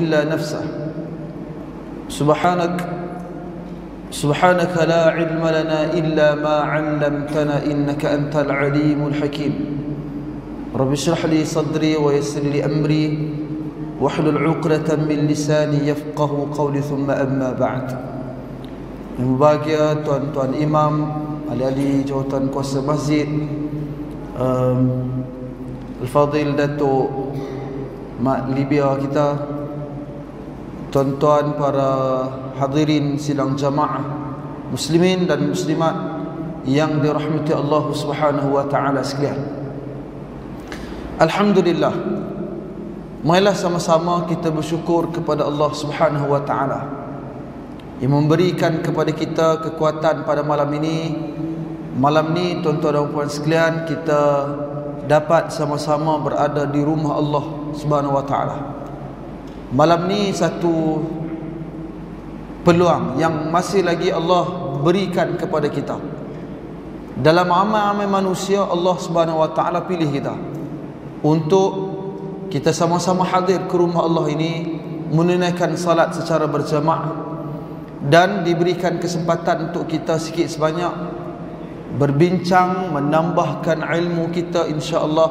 إلا نفسه. سبحانك لا علم لنا إلا ما علمتنا إنك أنت العليم الحكيم. رب اشرح لي صدري ويسر لي أمري واحلل عقدة من lisani yafqahu qawli thumma amma ba'd. Yang berbahagia tuan-tuan imam, ahli-ahli jawatan kuasa masjid, Al-Fadhil Datuk Mak Libya kita, tuan-tuan para hadirin sidang jamaah muslimin dan muslimat yang dirahmati Allah Subhanahu wa taala sekalian. Alhamdulillah, marilah sama-sama kita bersyukur kepada Allah Subhanahu wa taala yang memberikan kepada kita kekuatan pada malam ini. Malam ni tuan-tuan dan puan sekalian, kita dapat sama-sama berada di rumah Allah Subhanahu wa taala. Malam ni satu peluang yang masih lagi Allah berikan kepada kita. Dalam amal-amal manusia, Allah Subhanahu wa taala pilih kita untuk kita sama-sama hadir ke rumah Allah ini, menunaikan salat secara berjamaah, dan diberikan kesempatan untuk kita sikit sebanyak berbincang, menambahkan ilmu kita insya-Allah,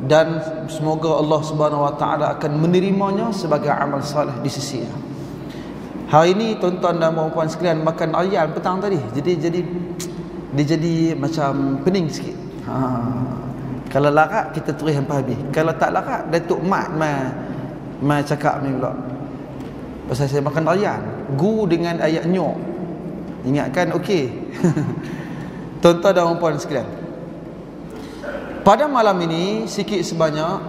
dan semoga Allah Subhanahu wa taala akan menerimanya sebagai amal saleh di sisi-Nya. Hari ini tuan-tuan dan puan-puan sekalian makan ayam petang tadi. Jadi macam pening sikit. Kalau larat kita terus hampa habis. Kalau tak larat, Datuk Mat cakap ni pula. Pasal saya makan ayam, gu dengan ayat nyok. Ingatkan okey. Tuan-tuan dan puan sekalian, pada malam ini sikit sebanyak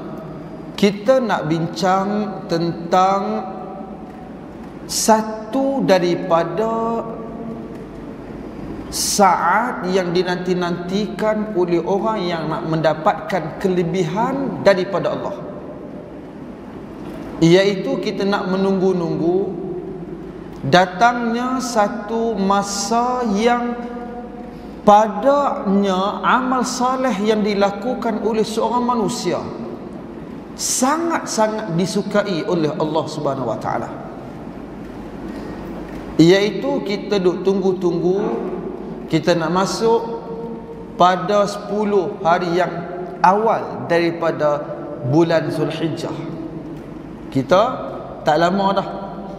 kita nak bincang tentang satu daripada saat yang dinanti-nantikan oleh orang yang nak mendapatkan kelebihan daripada Allah, iaitu kita nak menunggu-nunggu datangnya satu masa yang padanya amal saleh yang dilakukan oleh seorang manusia sangat-sangat disukai oleh Allah Subhanahu wa taala, iaitu kita duk tunggu-tunggu. Kita nak masuk pada 10 hari yang awal daripada bulan Zulhijjah. Kita tak lama dah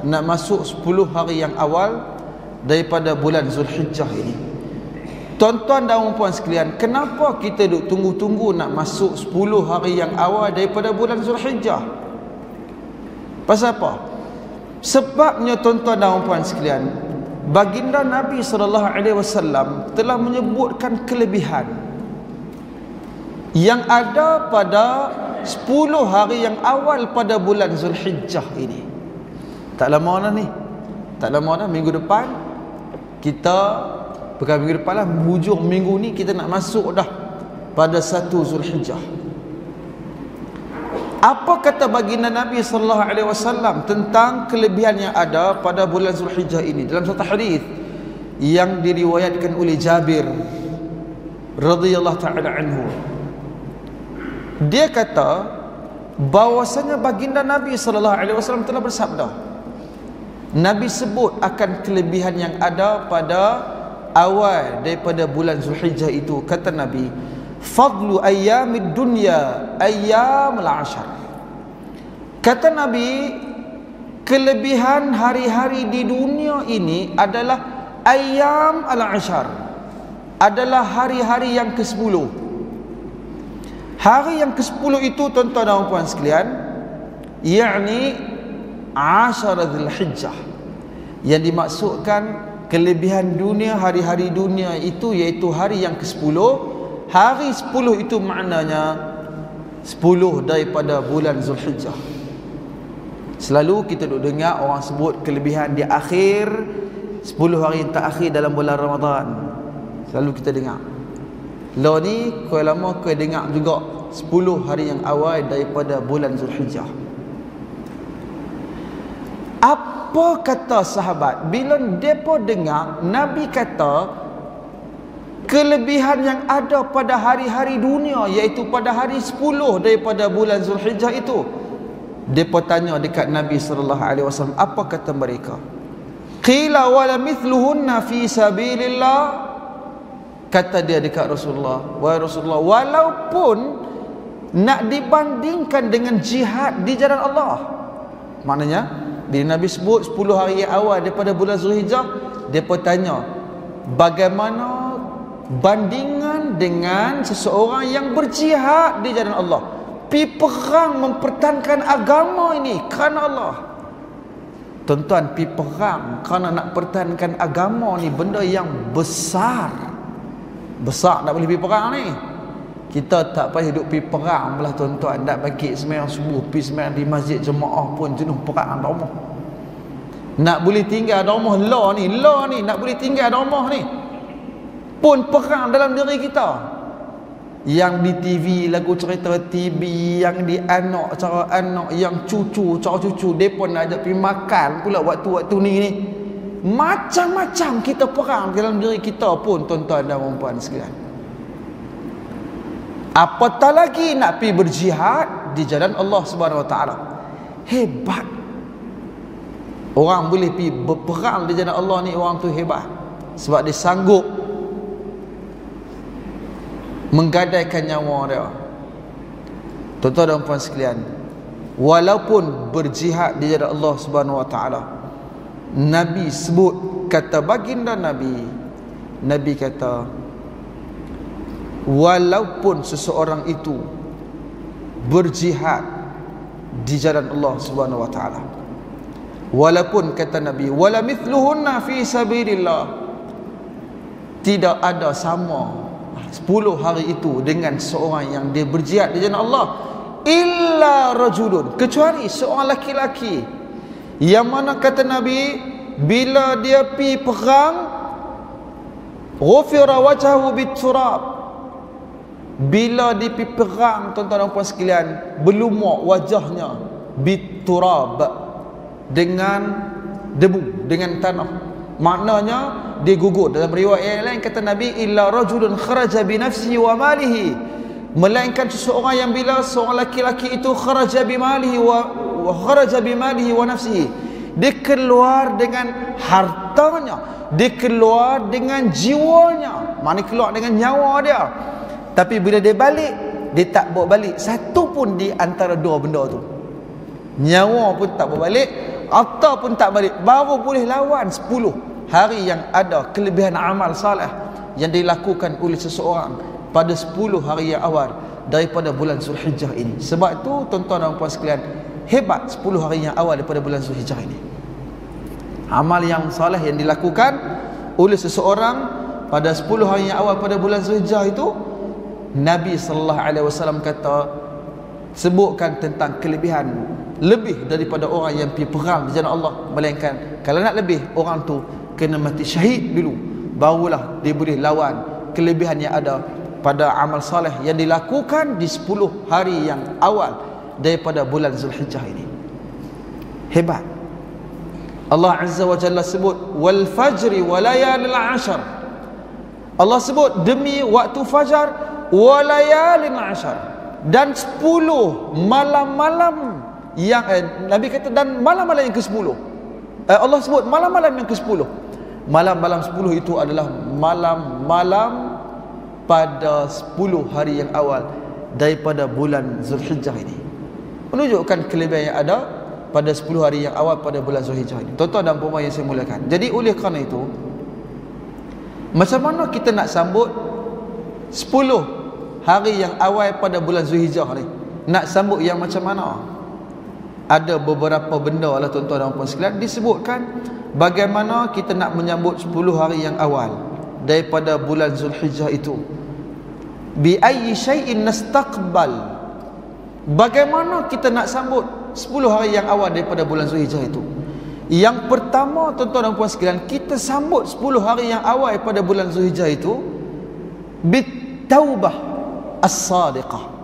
nak masuk 10 hari yang awal daripada bulan Zulhijjah ini. Tuan-tuan dan puan sekalian, kenapa kita duk tunggu-tunggu nak masuk 10 hari yang awal daripada bulan Zulhijjah? Pasal apa? Sebabnya tuan-tuan dan puan sekalian, baginda Nabi SAW telah menyebutkan kelebihan yang ada pada 10 hari yang awal pada bulan Zulhijjah ini. Tak lama dah ni, tak lama dah, minggu depan kita, bukan minggu depan lah, hujung minggu ni kita nak masuk dah pada 1 Zulhijjah. Apa kata baginda Nabi SAW tentang kelebihan yang ada pada bulan Zulhijjah ini? Dalam satu hadis yang diriwayatkan oleh Jabir radhiyallahu taala anhu, dia kata bahwasanya baginda Nabi SAW telah bersabda, Nabi sebut akan kelebihan yang ada pada awal daripada bulan Zulhijjah itu. Kata Nabi, fadlu ayyamid dunya ayyamul ashar. Kata Nabi, kelebihan hari-hari di dunia ini adalah ayyam al-ashar, adalah hari-hari yang ke-10. Hari yang ke-10 itu tuan-tuan dan puan sekalian, yakni Ashara Dzulhijjah. Yang dimaksudkan kelebihan dunia, hari-hari dunia itu iaitu hari yang ke-10. Hari 10 itu maknanya 10 daripada bulan Zulhijjah. Selalu kita duk dengar orang sebut kelebihan di akhir 10 hari yang terakhir dalam bulan Ramadan. Selalu kita dengar. Lo ni kau lama kau dengar juga 10 hari yang awal daripada bulan Zulhijjah. Apa kata sahabat bila depa dengar Nabi kata kelebihan yang ada pada hari-hari dunia, iaitu pada hari 10 daripada bulan Zulhijjah itu? Depa tanya dekat Nabi sallallahu alaihi wasallam, apa kata mereka? Qila wala mithluhunna fi sabilillah. Kata dia dekat Rasulullah, wahai Rasulullah, walaupun nak dibandingkan dengan jihad di jalan Allah. Maknanya bila Nabi sebut 10 hari awal daripada bulan Zulhijjah, depa tanya, bagaimana bandingan dengan seseorang yang berjihad di jalan Allah, pi perang mempertahankan agama ini kerana Allah. Tuan-tuan, pi perang kerana nak pertahankan agama ni benda yang besar. Besar nak boleh pi perang ni. Kita tak payah duduk pi perang belah tuan-tuan, nak bagi sembahyang subuh pi sembahyang di masjid jemaah pun jenuh perang dah rumah. Nak boleh tinggal dah rumah law ni nak boleh tinggal dah rumah ni pun perang dalam diri kita. Yang di TV, lagu cerita TV, yang di anak cara anak, yang cucu cara cucu, depa nak ajak pergi makan pula waktu-waktu ni. Macam-macam kita perang dalam diri kita pun tuan-tuan dan puan-puan sekalian. Apatah lagi nak pergi berjihad di jalan Allah Subhanahu Wa Taala. Hebat. Orang boleh pergi berperang di jalan Allah ni, orang tu hebat. Sebab dia sanggup menggadaikan nyawa dia. Tuan-tuan dan puan sekalian, walaupun berjihad di jalan Allah Subhanahu Wa Taala, Nabi sebut, kata baginda Nabi kata, walaupun seseorang itu berjihad di jalan Allah Subhanahu Wa Taala, walaupun kata Nabi, wala mithluhunna fi sabilillah, tidak ada sama 10 hari itu dengan seorang yang dia berjihad di jalan Allah, illa rajulun, kecuali seorang laki-laki yang mana kata Nabi, bila dia pi perang, ghufira wajhahu biturab, bila dia pi perang tuan-tuan dan puan sekalian, berlumur wajahnya biturab, dengan debu, dengan tanah. Maknanya dia gugur. Dalam riwayat yang lain kata Nabi, illa rajulun kharaja bi nafsihi wa malihi, melainkan seseorang yang bila seorang laki-laki itu kharaja bi malihi wa kharaja bi malihi wa nafsihi, dia keluar dengan hartanya, dia keluar dengan jiwanya, maknanya keluar dengan nyawa dia. Tapi bila dia balik, dia tak bawa balik satu pun di antara dua benda tu. Nyawa pun tak bawa balik, harta pun tak balik, baru boleh lawan 10 hari yang ada kelebihan amal salih yang dilakukan oleh seseorang pada 10 hari yang awal daripada bulan Zulhijjah ini. Sebab tu tuan-tuan dan puan sekalian, hebat 10 hari yang awal daripada bulan Zulhijjah ini. Amal yang salih yang dilakukan oleh seseorang pada 10 hari yang awal pada bulan Zulhijjah itu, Nabi sallallahu alaihi wasallam kata, sebutkan tentang kelebihan lebih daripada orang yang pergi perang di jalan Allah. Melainkan kalau nak lebih, orang tu kena mati syahid dulu, barulah dia boleh lawan kelebihan yang ada pada amal saleh yang dilakukan di 10 hari yang awal daripada bulan Zulhijjah ini. Hebat. Allah Azza wa Jalla sebut wal fajri wa layalil ashar. Allah sebut demi waktu fajar wa layalin ashar, dan 10 malam-malam yang Nabi kata, dan malam-malam yang ke-10. Allah sebut malam-malam yang ke-10. Malam-malam 10 itu adalah malam-malam pada 10 hari yang awal daripada bulan Zulhijjah ini, menunjukkan kelebihan yang ada pada 10 hari yang awal pada bulan Zulhijjah ini. Tuan-tuan dan puan yang saya muliakan, jadi oleh kerana itu, macam mana kita nak sambut 10 hari yang awal pada bulan Zulhijjah ni? Nak sambut yang macam mana? Ada beberapa benda lah tuan-tuan dan puan sekalian disebutkan bagaimana kita nak menyambut 10 hari yang awal daripada bulan Zulhijjah itu. Bi ayyi syai'in nastaqbal, bagaimana kita nak sambut 10 hari yang awal daripada bulan Zulhijjah itu. Yang pertama tuan-tuan dan puan sekalian, kita sambut 10 hari yang awal pada bulan Zulhijjah itu bit taubah as-sadiqah.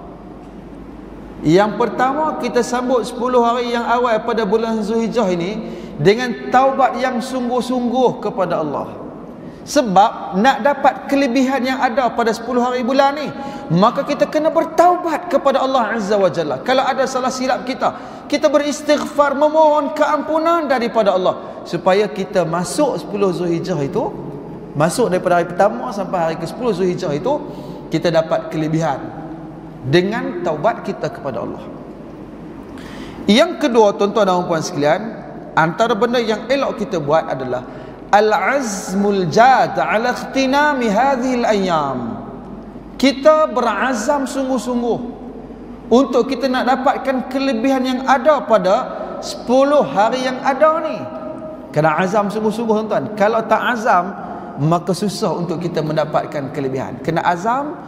Yang pertama, kita sambut 10 hari yang awal pada bulan Zulhijjah ini dengan taubat yang sungguh-sungguh kepada Allah. Sebab nak dapat kelebihan yang ada pada 10 hari bulan ni, maka kita kena bertaubat kepada Allah Azza wa Jalla. Kalau ada salah silap kita beristighfar, memohon keampunan daripada Allah, supaya kita masuk 10 Zulhijjah itu, masuk daripada hari pertama sampai hari ke-10 Zulhijjah itu, kita dapat kelebihan dengan taubat kita kepada Allah. Yang kedua, tuan-tuan dan puan sekalian, antara benda yang elok kita buat adalah al-azmul jad ala ikhtinami hadhil ayyam. Kita berazam sungguh-sungguh untuk kita nak dapatkan kelebihan yang ada pada 10 hari yang ada ni. Kena azam sungguh-sungguh, tuan-tuan. Kalau tak azam, maka susah untuk kita mendapatkan kelebihan. Kena azam,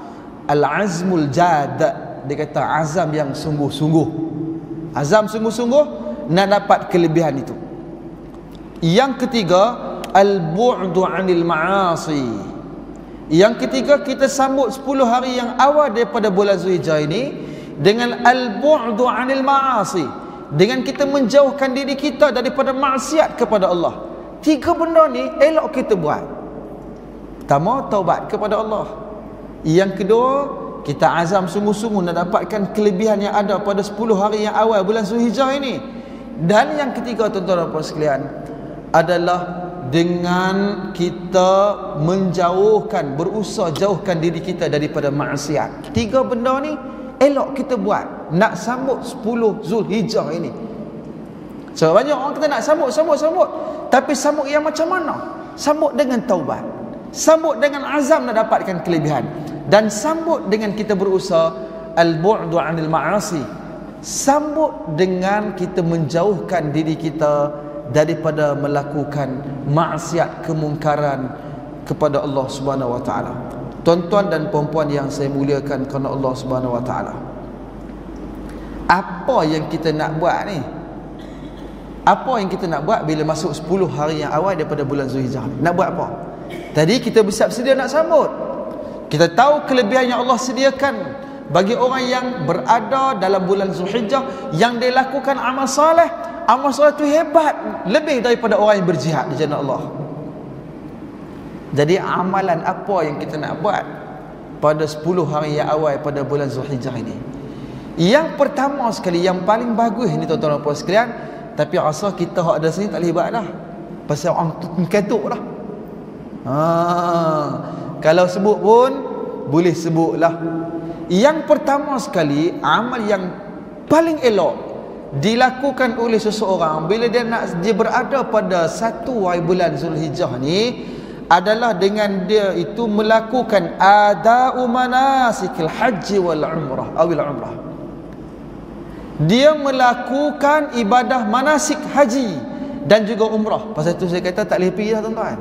al-azmul jad. Dia kata azam yang sungguh-sungguh. Azam sungguh-sungguh nak dapat kelebihan itu. Yang ketiga, al-bu'du 'anil ma'asi. Yang ketiga, kita sambut 10 hari yang awal daripada bulan Zulhijjah ini dengan al-bu'du 'anil ma'asi, dengan kita menjauhkan diri kita daripada maksiat kepada Allah. 3 benda ni elok kita buat. Pertama, taubat kepada Allah. Yang kedua, kita azam sungguh-sungguh nak dapatkan kelebihan yang ada pada 10 hari yang awal bulan Zulhijjah ini. Dan yang ketiga, tuan-tuan dan puan sekalian, adalah dengan kita menjauhkan, berusaha jauhkan diri kita daripada maksiat. 3 benda ni elok kita buat nak sambut 10 Zulhijjah ini. So banyak orang kata nak sambut, tapi sambut yang macam mana? Sambut dengan taubat, sambut dengan azam nak dapatkan kelebihan, dan sambut dengan kita berusaha al-bu'du 'anil ma'asi, sambut dengan kita menjauhkan diri kita daripada melakukan maksiat, kemungkaran kepada Allah Subhanahu wa taala. Tuan-tuan dan puan-puan yang saya muliakan kerana Allah Subhanahu wa taala, apa yang kita nak buat ni? Apa yang kita nak buat bila masuk 10 hari yang awal daripada bulan Zulhijjah? Nak buat apa? Tadi kita bersiap sedia nak sambut. Kita tahu kelebihan yang Allah sediakan bagi orang yang berada dalam bulan Zulhijjah, yang dia lakukan amal soleh. Amal soleh itu hebat, lebih daripada orang yang berjihad di jalan Allah. Jadi amalan apa yang kita nak buat pada 10 hari yang awal pada bulan Zulhijjah ini? Yang pertama sekali, yang paling bagus ni tuan-tuan dan puan sekalian, tapi rasa kita hak ada sini tak boleh buat dah, pasal orang ketuk dah. Kalau sebut pun boleh sebutlah. Yang pertama sekali, amal yang paling elok dilakukan oleh seseorang bila dia berada pada 1 hari bulan Zulhijjah ni adalah dengan dia itu melakukan ada'u manasikil haji wal umrah awil umrah. Dia melakukan ibadah manasik haji dan juga umrah. Pasal itu saya kata tak boleh pergi dah, tuan-tuan.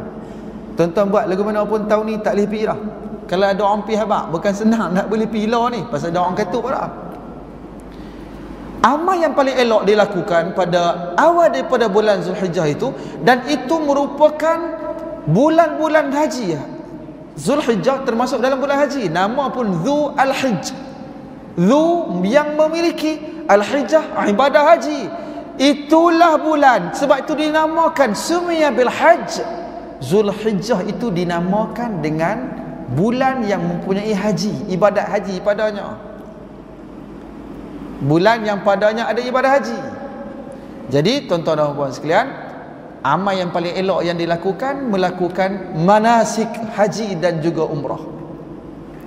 Tuan-tuan buat lagu mana pun tahun ni tak boleh pergi dah. Kalau ada orang pergi habaq, bukan senang nak boleh pergi lah ni, pasal ada orang katuk dah. Amal yang paling elok dilakukan pada awal daripada bulan Zulhijjah itu, dan itu merupakan bulan-bulan haji. Zulhijjah termasuk dalam bulan haji. Nama pun Dhu Al-Hijj. Dhu yang memiliki, Al-Hijjah ibadah haji. Itulah bulan, sebab itu dinamakan Sumiyya bil Hajj. Zulhijjah itu dinamakan dengan bulan yang mempunyai haji, ibadat haji padanya. Bulan yang padanya ada ibadah haji. Jadi tuan-tuan dan puan sekalian, amal yang paling elok yang dilakukan, melakukan manasik haji dan juga umrah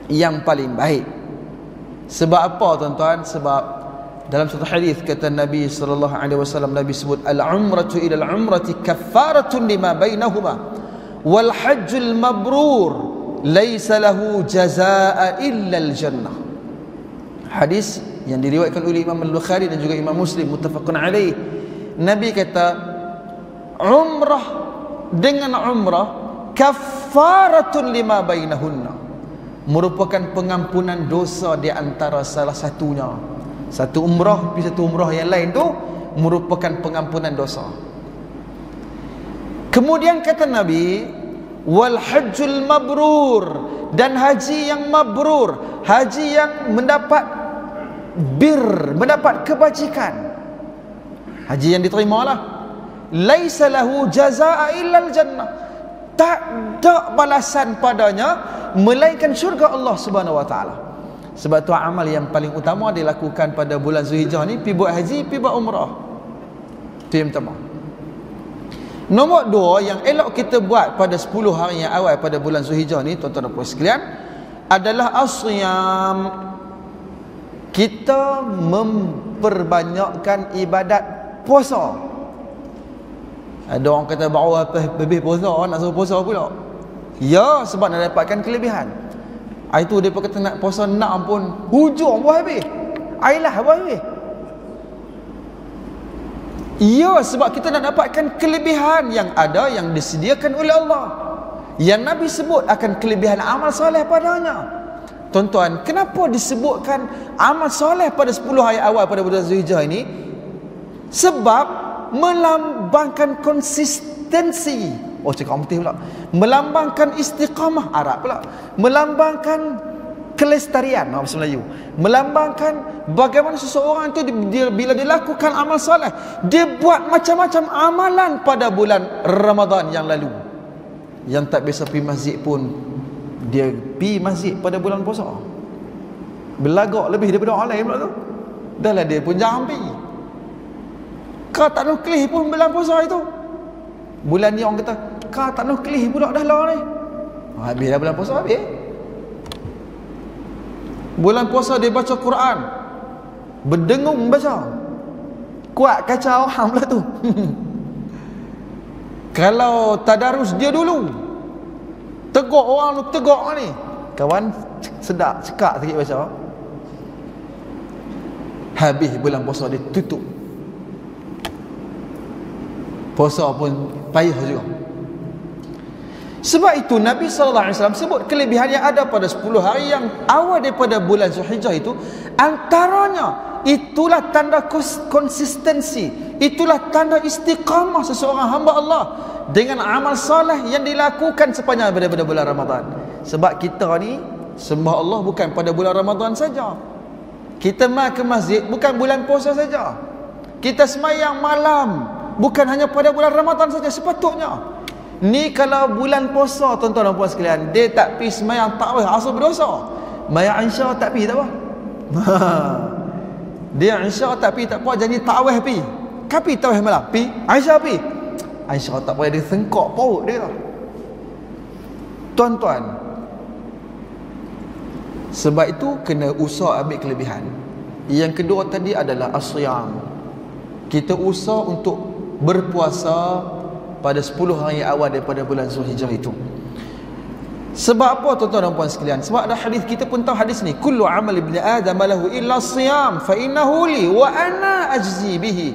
yang paling baik. Sebab apa, tuan-tuan? Sebab dalam satu hadis kata Nabi sallallahu alaihi wasallam, Nabi sebut al-umratu ila al-umrati kaffaratun lima bainahuma wal hajjul mabrur laisa lahu jazaa illa al-jannah. Hadis yang diriwayatkan oleh Imam Al-Bukhari dan juga Imam Muslim, muttafaqun alaih. Nabi kata umrah dengan umrah kaffaratun lima bainahunna, merupakan pengampunan dosa di antara salah satunya. Satu umrah pergi satu umrah yang lain tu merupakan pengampunan dosa. Kemudian kata Nabi wal hajjul mabrur, dan haji yang mabrur, haji yang mendapat mendapat kebajikan, haji yang diterima lah. Laisa lahu jazaa illa al-jannah, tak ada balasan padanya melainkan syurga Allah Subhanahu wa taala. Sebab tu amal yang paling utama dilakukan pada bulan Zulhijjah ni, pi buat haji, pi buat umrah. Itu yang pertama. Nombor dua yang elok kita buat pada 10 hari yang awal pada bulan Zulhijjah ni, tuan-tuan dan puan sekalian, adalah as-siyam. Kita memperbanyakkan ibadat puasa. Ada orang kata bahawa lebih puasa, nak suruh puasa pula. Ya, sebab nak dapatkan kelebihan. Itu dia kata nak puasa nak pun hujung pun habis. Ailah pun habis. Ya, sebab kita nak dapatkan kelebihan yang ada, yang disediakan oleh Allah, yang Nabi sebut akan kelebihan amal soleh padanya. Tuan-tuan, kenapa disebutkan amal soleh pada 10 hari awal pada bulan Zulhijjah ini? Sebab melambangkan konsistensi. Oh, cakap putih pula. Melambangkan istiqamah, Arab pula. Melambangkan kelestarian, bahasa Melayu. Melambangkan bagaimana seseorang itu bila dilakukan amal soleh, dia buat macam-macam amalan pada bulan Ramadan yang lalu. Yang tak biasa pergi masjid pun dia pergi masjid pada bulan puasa. Belagak lebih daripada orang lain pula tu. Dah lah dia pun jangan pergi. Kau tak nuklih pun bulan puasa itu. Bulan ni orang kata, kau tak nuklih pula dah lah ni. Habis dah bulan puasa, habis. Bulan puasa dia baca Quran, berdengung baca. Kuat kacau orang pula tu. Kalau tadarus dia dulu, tegak orang tu, tegak orang ni. Kawan sedap, cekak sikit baca. Habis bulan puasa dia tutup. Puasa pun payah juga. Sebab itu Nabi SAW sebut kelebihan yang ada pada 10 hari yang awal daripada bulan Zulhijjah itu, antaranya itulah tanda konsistensi, itulah tanda istiqamah seseorang hamba Allah dengan amal soleh yang dilakukan sepanjang daripada bulan Ramadan. Sebab kita ni sembah Allah bukan pada bulan Ramadan saja. Kita mai ke masjid bukan bulan puasa saja. Kita semayang malam bukan hanya pada bulan Ramadan saja sepatutnya. Ni kalau bulan puasa, tuan-tuan dan puan sekalian, dia tak pi semayang tarawih asal berdosa. Mayang Isya tak pi tak apa. Dia Isya tak pi tak apa, jadi tarawih pi. Kapi tarawih malam pi, Isya pi. Isya tak payah dia sengkok perut dia. Tuan-tuan, sebab itu kena usah ambil kelebihan. Yang kedua tadi adalah as-siyam. Kita usah untuk berpuasa pada 10 hari awal daripada bulan Zulhijjah itu. Sebab apa tuan-tuan dan puan sekalian? Sebab ada hadis, kita pun tahu hadis ni, kullu amal ibni adam lahu illa siyam fa innahu li wa ana ajzi bihi.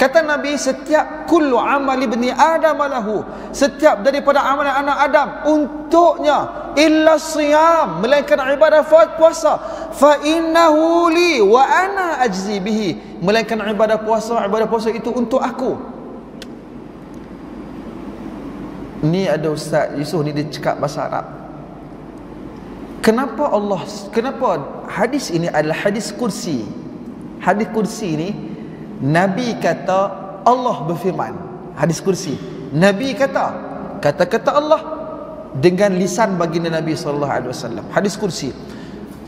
Kata Nabi, setiap kullu amal ibni adam lahu, setiap daripada amalan anak Adam untuknya, illa siyam, melainkan ibadah puasa, fa innahu li wa ana ajzi bihi, melainkan ibadah puasa itu untuk aku. Ni ada Ustaz Yusof ni, dia cakap bahasa Arab. Kenapa hadis ini adalah hadis kursi? Hadis kursi ni Nabi kata Allah berfirman. Hadis kursi Nabi kata kata-kata Allah dengan lisan baginda Nabi SAW. Hadis kursi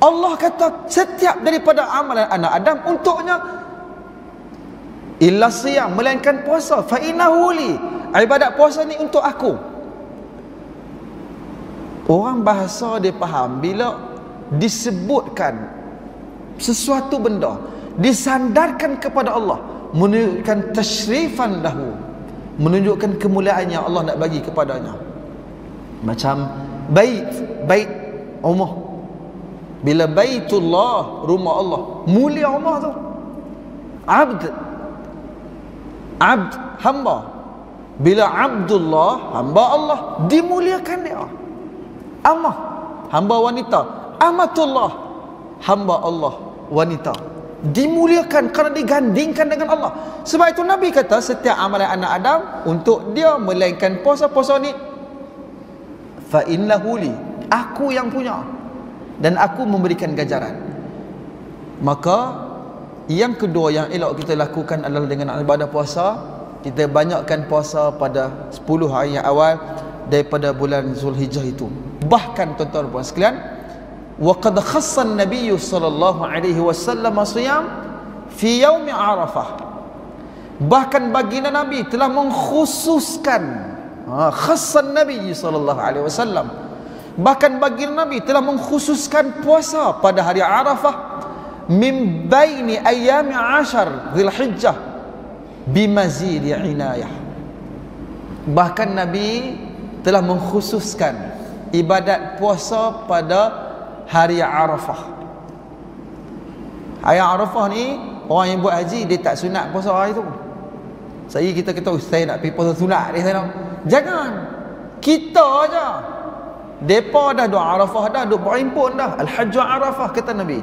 Allah kata setiap daripada amalan anak Adam untuknya illa siyam, melainkan puasa, fa innahu li, ibadat puasa ni untuk aku. Orang bahasa dia faham bila disebutkan sesuatu benda disandarkan kepada Allah, menunjukkan tashrifan lahu, menunjukkan kemuliaan yang Allah nak bagi kepadanya. Macam bait rumah, bila baitullah, rumah Allah, mulia rumah tu. Abd hamba, bila Abdullah, hamba Allah, dimuliakan dia. Amah, hamba wanita, amatullah, hamba Allah wanita, dimuliakan kerana digandingkan dengan Allah. Sebab itu Nabi kata setiap amalan anak Adam untuk dia, melainkan puasa-puasa ni fa innahu li, aku yang punya dan aku memberikan ganjaran. Maka yang kedua yang elok kita lakukan adalah dengan ibadah puasa. Kita banyakkan puasa pada 10 hari yang awal daripada bulan Zulhijjah itu. Bahkan tuan-tuan dan puan sekalian, wa qad khassa an-nabiy sallallahu alaihi wasallam siyam fi yaum Arafah. Bahkan baginda Nabi telah mengkhususkan, khassa an-nabiy sallallahu alaihi wasallam, bahkan baginda Nabi telah mengkhususkan puasa pada hari Arafah min baini ayyami 10 Zulhijjah bimazid inayah. Bahkan Nabi telah mengkhususkan ibadat puasa pada hari Arafah. Hari Arafah ni orang yang buat haji dia tak sunat puasa hari tu. Kita kata saya nak pergi puasa sunat ni, saya nak. Jangan. Kita aja. Depa dah duk Arafah dah, duk berimpun dah. Al-Hajj Arafah kata Nabi.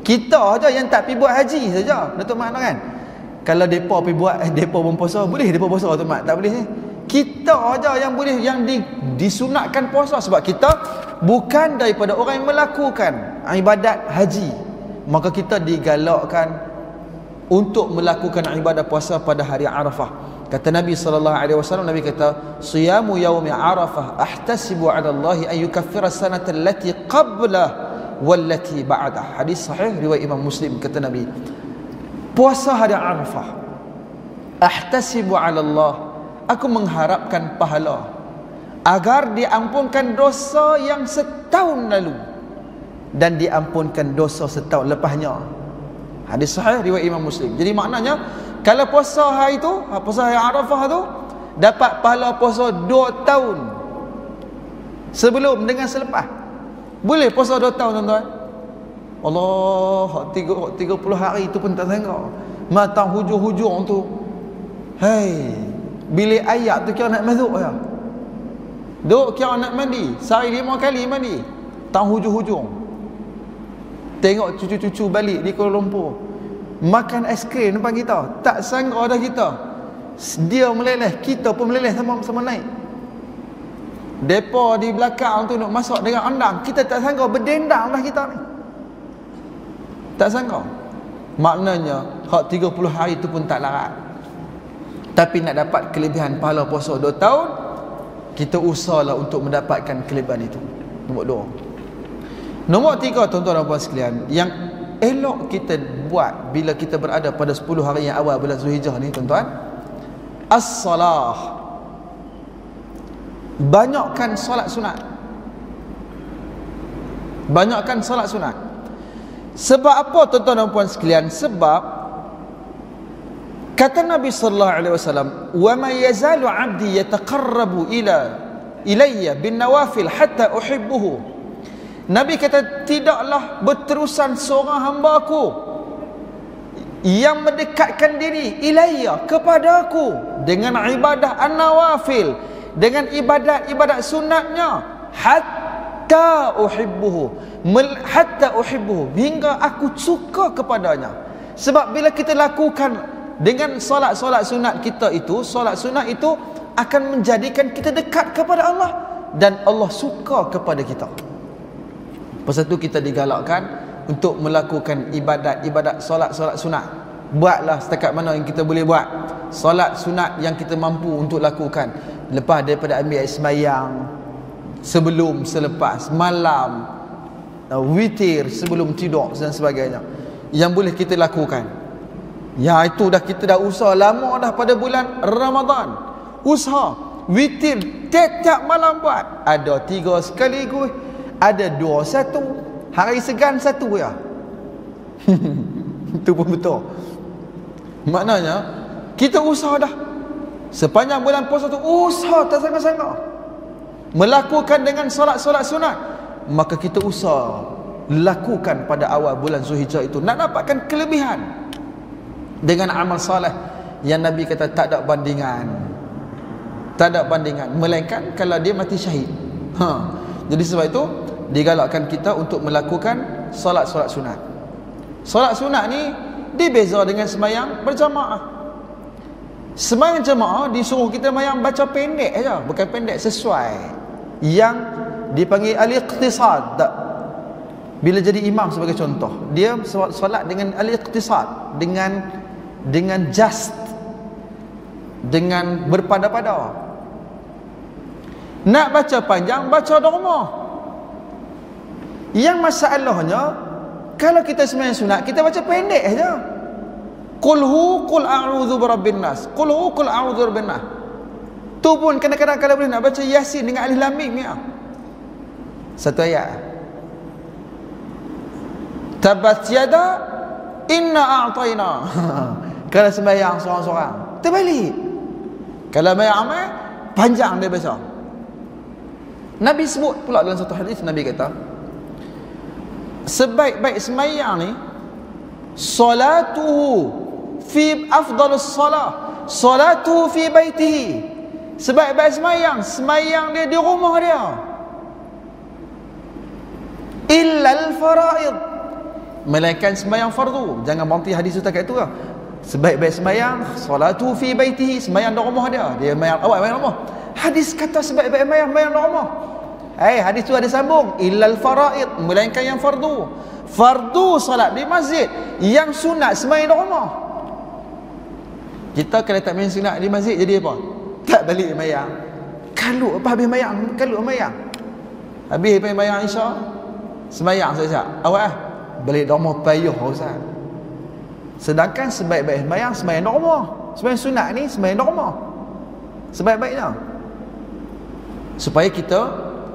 Kita aja yang tak pergi buat haji saja. Datuk Mak kan? Kalau depa pergi buat, depa pun puasa, boleh depa puasa Datuk Mak? Tak boleh ni. Kita aja yang boleh, yang disunatkan puasa, sebab kita bukan daripada orang yang melakukan ibadat haji. Maka kita digalakkan untuk melakukan ibadah puasa pada hari Arafah. Kata Nabi SAW, Nabi kata, siyamu yaumi Arafah ahtasibu ala Allah an yukaffira sanata allati qabla wallati ba'dah. Hadis sahih riwayat Imam Muslim. Kata Nabi, puasa hari Arafah, ahtasibu ala Allah, aku mengharapkan pahala agar diampunkan dosa yang setahun lalu dan diampunkan dosa setahun lepasnya. Hadis sahih riwayat Imam Muslim. Jadi maknanya kalau puasa hari itu, puasa hari Arafah tu, dapat pahala puasa 2 tahun sebelum dengan selepas. Boleh puasa 2 tahun tuan-tuan. Allah, 30 hari itu pun tak sangka. Matang hujung-hujung tu, hei, bilik ayak tu kira nak masuk ya. Duk kira nak mandi, sehari 5 kali mandi. Tang hujung-hujung. Tengok cucu-cucu balik di Kuala Lumpur makan aiskrim depan kita. Tak sangka dah kita. Dia meleleh, kita pun meleleh sama-sama naik. Depa di belakang tu nak masuk dengan andang, kita tak sangka berdendang dah kita ni. Tak sangka. Maknanya hak 30 hari tu pun tak larat. Tapi nak dapat kelebihan pahala puasa 2 tahun, kita usahalah untuk mendapatkan kelebihan itu. Nombor 2. Nombor 3, tuan-tuan dan puan sekalian, yang elok kita buat bila kita berada pada 10 hari yang awal bulan Zulhijjah ni, tuan-tuan, as-salah. Banyakkan solat sunat. Banyakkan solat sunat. Sebab apa, tuan-tuan dan puan sekalian? Sebab kata Nabi sallallahu alaihi wasallam, "Wa ma yazalu 'abdi yataqarrabu ilayya bin nawafil hatta uhibbuhu." Nabi kata, tidaklah berterusan seorang hamba-Ku yang mendekatkan diri ilayya, kepada Aku, dengan ibadah an-nawafil, dengan ibadat-ibadat sunatnya, hatta uhibbuhu, hingga aku suka kepadanya. Sebab bila kita lakukan dengan solat-solat sunat kita itu, solat sunat itu akan menjadikan kita dekat kepada Allah, dan Allah suka kepada kita. Pasal itu kita digalakkan untuk melakukan ibadat solat-solat sunat. Buatlah setakat mana yang kita boleh buat. Solat sunat yang kita mampu untuk lakukan. Lepas daripada ambil air sembahyang, sebelum, selepas, malam, witir, sebelum tidur dan sebagainya, yang boleh kita lakukan. Ya, itu dah kita dah usaha lama dah pada bulan Ramadan. Usaha witir tiap-tiap malam buat. Ada 3 sekaligus, ada 2 satu, hari segan 1 ya. Itu pun betul. Maknanya kita usaha dah sepanjang bulan puasa tu, usaha tak sangka-sangka melakukan dengan solat-solat sunat. Maka kita usaha lakukan pada awal bulan Zulhijjah itu, nak dapatkan kelebihan dengan amal soleh yang Nabi kata tak ada bandingan. Tak ada bandingan, melainkan kalau dia mati syahid. Jadi sebab itu digalakkan kita untuk melakukan solat-solat sunat. Solat sunat ni dibeza dengan sembahyang berjamaah. Sembahyang jemaah disuruh kita sembahyang baca pendek aja, bukan pendek, sesuai yang dipanggil al-iqtisad. Bila jadi imam sebagai contoh, dia solat dengan al-iqtisad, dengan just, dengan berpada-pada. Nak baca panjang, baca dogma. Yang masalahnya, kalau kita sembahyang sunat, kita baca pendek saja. Qul a'udzu birabbin nas. Qul a'udzu birabbin nas. Tu pun kadang-kadang kalau boleh nak baca Yasin dengan alif lam mim ya. Satu ayat. Tabat yada inna a'tayna. Kalau sembahyang seorang-seorang, terbalik. Kalau sembahyang ramai, panjang dia baca. Nabi sebut pula dalam satu hadis, Nabi kata, sebaik-baik sembahyang ni, salatuhu fi afdalus salah, salatuhu fi baitihi. Sebaik-baik sembahyang dia di rumah dia. Illal faraid, melainkan sembahyang fardu. Jangan berhenti hadis setakat itu lah. Sebaik-baik sembahyang, salatuhu fi baitihi, sembahyang di rumah dia. Dia sembahyang awal, sembahyang rumah. Hadis kata sebaik-baik sembahyang di rumah. Hadis tu ada sambung, illal faraid, melainkan yang fardu. Fardu salat di masjid, yang sunat sembahyang di rumah. Kita kalau tak main sunat di masjid jadi apa? Tak balik sembahyang. Kalau apa habis sembahyang, kalau sembahyang. Habis sembahyang Isya, sembahyang saja. Awak balik di rumah payuh Ustaz. Sedangkan sebaik-baik sembahyang di rumah. Sembahyang sunat ni sembahyang di rumah. Sebaik-baiknya. Supaya kita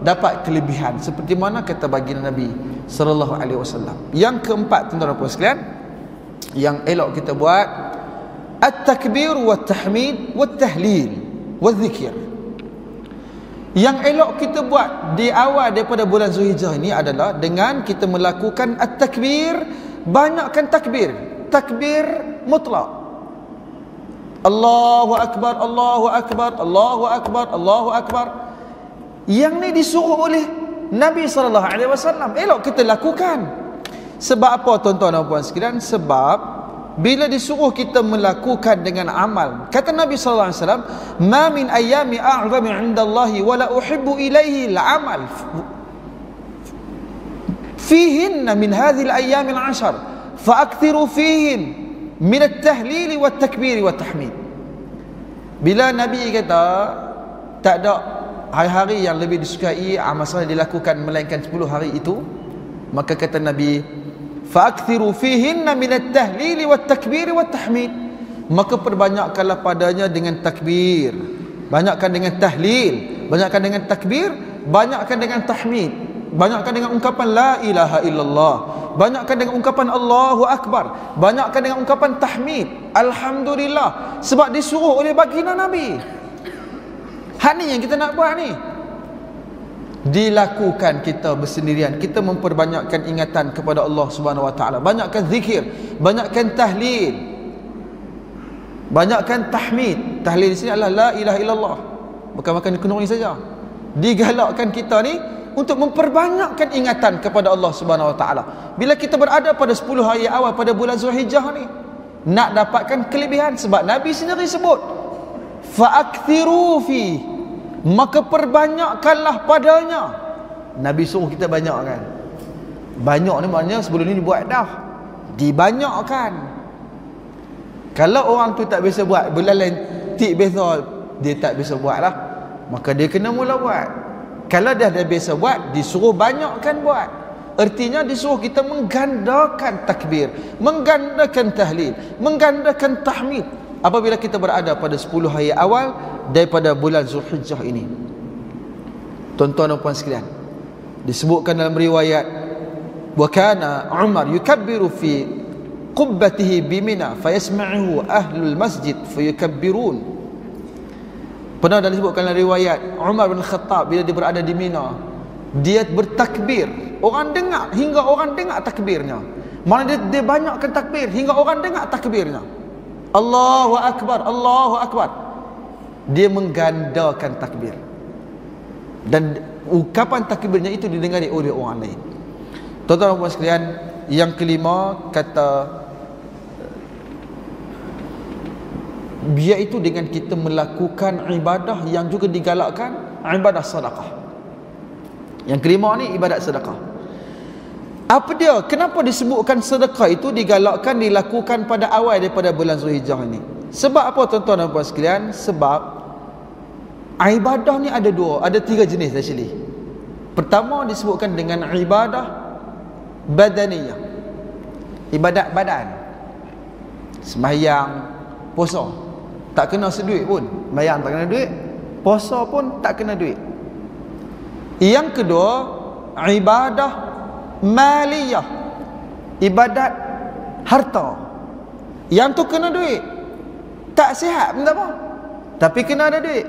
dapat kelebihan seperti mana kata baginda Nabi sallallahu alaihi wasallam. Yang keempat, tuan-tuan dan puan sekalian, yang elok kita buat at-takbir wa tahmid wa tahlil wa zikir. Yang elok kita buat di awal daripada bulan Zulhijjah ini adalah dengan kita melakukan at-takbir, banyakkan takbir, takbir mutlak. Allahu akbar, Allahu akbar, Allahu akbar, Allahu akbar. Yang ni disuruh oleh Nabi sallallahu alaihi wasallam. Elok kita lakukan. Sebab apa tuan-tuan dan puan sekalian? Sebab bila disuruh kita melakukan dengan amal, kata Nabi sallallahu alaihi wasallam, "Ma min ayyami a'zami 'indallahi wa la uhibbu ilaihi al-'amal fihinna min hadhihi al-ayyam al-'ashr fa'akthiru fihin min at-tahlil wa at-takbir wa at-tahmid." Bila Nabi kata tak ada hari-hari yang lebih disukai amal soleh dilakukan melainkan 10 hari itu, maka kata Nabi, fa'akthiru fihinna min at-tahlil wa at-takbir wa at-tahmid, maka perbanyakkanlah padanya dengan takbir, banyakkan dengan tahlil, banyakkan dengan takbir, banyakkan dengan tahmid, banyakkan dengan ungkapan la ilaha illallah, banyakkan dengan ungkapan Allahu akbar, banyakkan dengan ungkapan tahmid, alhamdulillah. Sebab disuruh oleh baginda Nabi. Hak ni yang kita nak buat ni. Dilakukan kita bersendirian, kita memperbanyakkan ingatan kepada Allah Subhanahu wa taala, banyakkan zikir, banyakkan tahlil, banyakkan tahmid. Tahlil di sini adalah la ilaha illallah, bukan makan kenuri saja. Digalakkan kita ni untuk memperbanyakkan ingatan kepada Allah Subhanahu wa taala. Bila kita berada pada 10 hari awal pada bulan Zulhijjah ni, nak dapatkan kelebihan, sebab Nabi sendiri sebut fa'akthiru fi, maka perbanyakkanlah padanya. Nabi suruh kita banyakkan. Banyak ni maknanya sebelum ni dibuat dah, dibanyakkan. Kalau orang tu tak biasa buat, belalang tik biasa, dia tak biasa buat lah, maka dia kena mula buat. Kalau dah biasa buat, disuruh banyakkan buat. Artinya disuruh kita menggandakan takbir, menggandakan tahlil, menggandakan tahmid apabila kita berada pada 10 hari awal daripada bulan Zulhijjah ini. Tuan-tuan dan puan sekalian, disebutkan dalam riwayat, wa kana Umar yukabbiru fi qubbatihi bi Mina fayasma'uhu ahlul masjid fayukabbirun. Pernah disebutkan dalam riwayat, Umar bin Khattab bila dia berada di Mina, dia bertakbir, orang dengar hingga orang dengar takbirnya. Mana dia banyakkan takbir hingga orang dengar takbirnya. Allahu akbar, Allahu akbar. Dia menggandakan takbir, dan ungkapan takbirnya itu didengari oleh orang lain. Tuan-tuan dan puan sekalian, yang kelima kata, iaitu dengan kita melakukan ibadah yang juga digalakkan, ibadah sedekah. Yang kelima ni ibadat sedekah. Apa dia? Kenapa disebutkan sedekah itu digalakkan dilakukan pada awal daripada bulan Zulhijjah ini? Sebab apa tuan-tuan dan puan sekalian? Sebab Ibadah ni ada tiga jenis actually. Pertama disebutkan dengan ibadah badaniyah, ibadat badan. Sembahyang, puasa tak kena seduit pun. Sembahyang tak kena duit, puasa pun tak kena duit. Yang kedua, ibadah maliyah, ibadat harta. Yang tu kena duit. Tak sihat pun tak apa, tapi kena ada duit.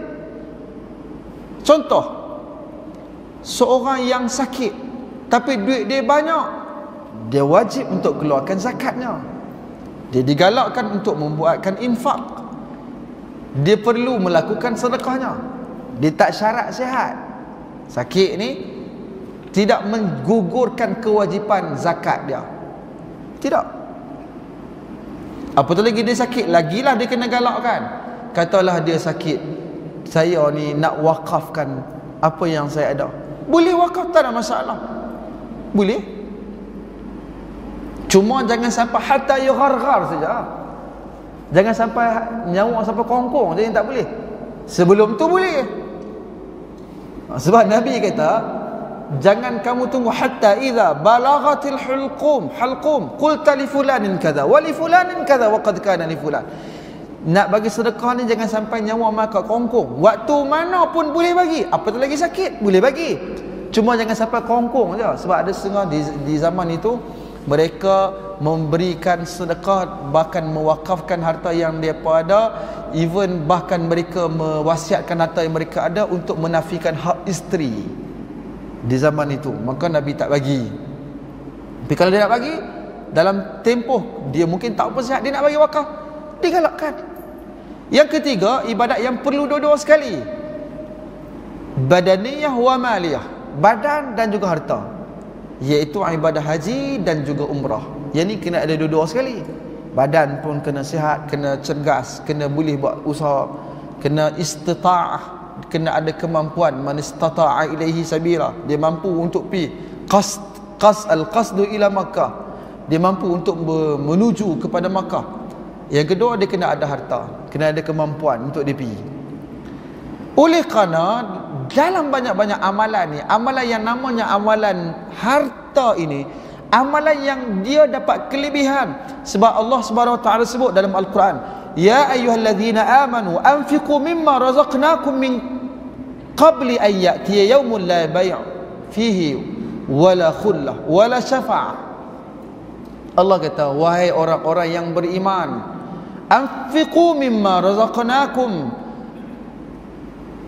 Contoh, seorang yang sakit tapi duit dia banyak, dia wajib untuk keluarkan zakatnya. Dia digalakkan untuk membuatkan infak. Dia perlu melakukan sedekahnya. Dia tak syarat sihat. Sakit ni tidak menggugurkan kewajipan zakat dia. Tidak. Apatah lagi dia sakit, lagilah dia kena galakkan. Katalah dia sakit, saya ni nak wakafkan apa yang saya ada. Boleh wakaf, tak ada masalah. Boleh. Cuma jangan sampai hatta yugharghar saja. Jangan sampai nyawa sampai kongkong, jadi tak boleh. Sebelum tu boleh. Sebab Nabi kata, jangan kamu tunggu hatta idza balaghatil halqum qulta li fulanin kadza wa li fulanin kadza wa qad kana li fulan. Nak bagi sedekah ni jangan sampai nyawa maka kongkong. Waktu mana pun boleh bagi. Apatah lagi sakit boleh bagi. Cuma jangan sampai kongkong je. Sebab ada setengah di zaman itu mereka memberikan sedekah, bahkan mewakafkan harta yang mereka ada, even bahkan mereka mewasiatkan harta yang mereka ada untuk menafikan hak isteri di zaman itu. Maka Nabi tak bagi. Tapi kalau dia nak bagi, dalam tempoh dia mungkin tak apa sihat, dia nak bagi wakaf, digalakkan. Yang ketiga, ibadat yang perlu dua-dua sekali, badaniyah wa maliyah, badan dan juga harta, iaitu ibadah haji dan juga umrah. Yang ni kena ada dua-dua sekali. Badan pun kena sihat, kena cergas, kena boleh buat usaha, kena istita'ah, kena ada kemampuan. Man istata'a ilaihi sabila, dia mampu untuk pi al-qasdu ila Makkah, dia mampu untuk menuju kepada Makkah. Yang kedua, dia kena ada harta, kena ada kemampuan untuk dia pergi. Oleh kerana dalam banyak-banyak amalan ni, amalan yang namanya amalan harta ini, amalan yang dia dapat kelebihan. Sebab Allah Subhanahu Wa Taala sebut dalam Al-Quran, ya ayyuhallazina amanu anfiqu mimma razaqnakum min qabli an ya'tiya yawmun la bay' fihi wala khullah wala syafa'ah. Allah kata, wahai orang-orang yang beriman, anfiqu mimma razaqnakum,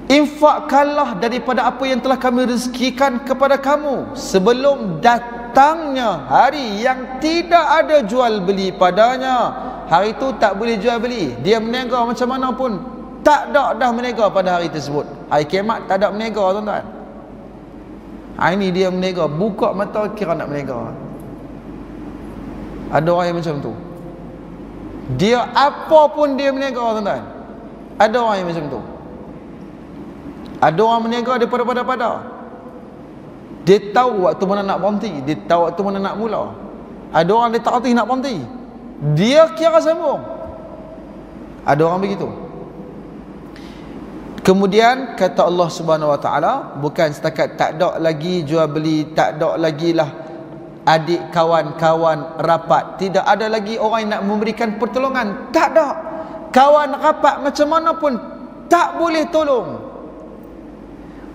infakkanlah daripada apa yang telah kami rezekikan kepada kamu sebelum datangnya hari yang tidak ada jual beli padanya. Hari itu tak boleh jual beli. Dia menega macam mana pun tak ada dah menega pada hari tersebut. Hari kiamat tak ada menega, tuan-tuan. Hari ini dia menega, buka mata kira nak menega. Ada orang yang macam tu. Dia apa pun dia menega, tuan-tuan. Ada orang yang macam tu. Ada orang menega daripada pada-pada. Dia tahu waktu mana nak berhenti, dia tahu waktu mana nak mula. Ada orang dia tak hati nak berhenti, dia kira sambung. Ada orang begitu. Kemudian kata Allah Subhanahu Wa Taala, bukan setakat tak ada lagi jual beli, tak ada lagi lah adik kawan-kawan rapat, tidak ada lagi orang yang nak memberikan pertolongan, tak ada. Kawan rapat macam mana pun tak boleh tolong.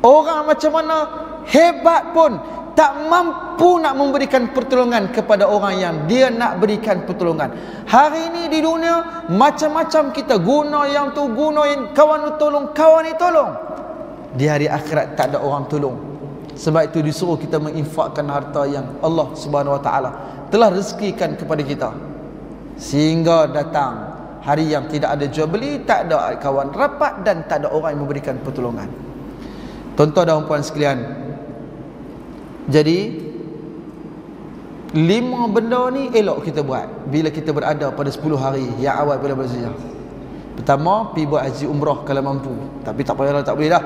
Orang macam mana hebat pun tak mampu nak memberikan pertolongan kepada orang yang dia nak berikan pertolongan. Hari ini di dunia macam-macam kita guna yang tu, guna yang kawan tu tolong, kawan ni tolong. Di hari akhirat tak ada orang tolong. Sebab itu disuruh kita menginfakkan harta yang Allah Subhanahu Wa Taala telah rezekikan kepada kita, sehingga datang hari yang tidak ada jual beli, tak ada kawan rapat dan tak ada orang yang memberikan pertolongan. Tuan-tuan dan puan sekalian, jadi 5 benda ni elok kita buat bila kita berada pada 10 hari yang awal pada bulan Zulhijjah. Pertama, pergi buat haji umrah kalau mampu, tapi tak payahlah, tak boleh dah.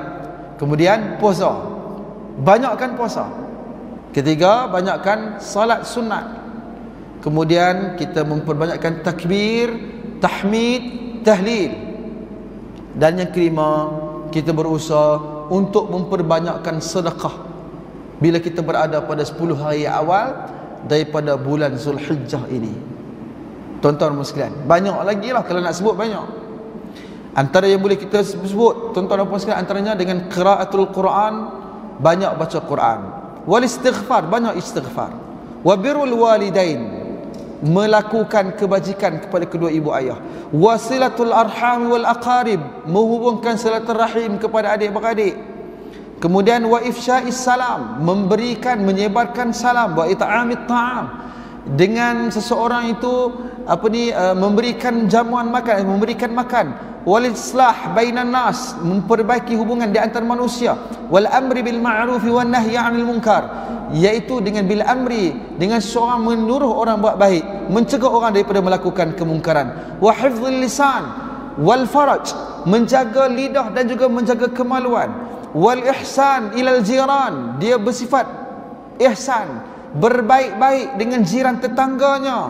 Kemudian puasa, banyakkan puasa. Ketiga, banyakkan salat sunat. Kemudian kita memperbanyakkan takbir, tahmid, tahlil. Dan yang kelima, kita berusaha untuk memperbanyakkan sedekah bila kita berada pada 10 hari awal daripada bulan Zulhijjah ini. Tuan-tuan sekalian, banyak lagi lah kalau nak sebut banyak. Antara yang boleh kita sebut, tuan-tuan dan puan sekalian, antaranya dengan qiraatul Quran, banyak baca Quran. Wal istighfar, banyak istighfar. Wa birrul walidain, melakukan kebajikan kepada kedua ibu ayah. Wasilatul arham wal aqarib, menghubungkan silaturahim kepada adik-beradik. Kemudian wa ifsya'is salam, memberikan, menyebarkan salam. Wa it'amit ta'am, dengan seseorang itu memberikan jamuan makan, memberikan makan. Wal islah bainan nas, memperbaiki hubungan di antara manusia. Wal amri bil ma'ruf wan nahyi 'anil munkar, iaitu dengan bil amri, dengan seorang menyuruh orang buat baik, mencegah orang daripada melakukan kemungkaran. Wa hifdzul lisan wal faraj, menjaga lidah dan juga menjaga kemaluan. Wal ihsan ilal jiran, dia bersifat ihsan, berbaik-baik dengan jiran tetangganya.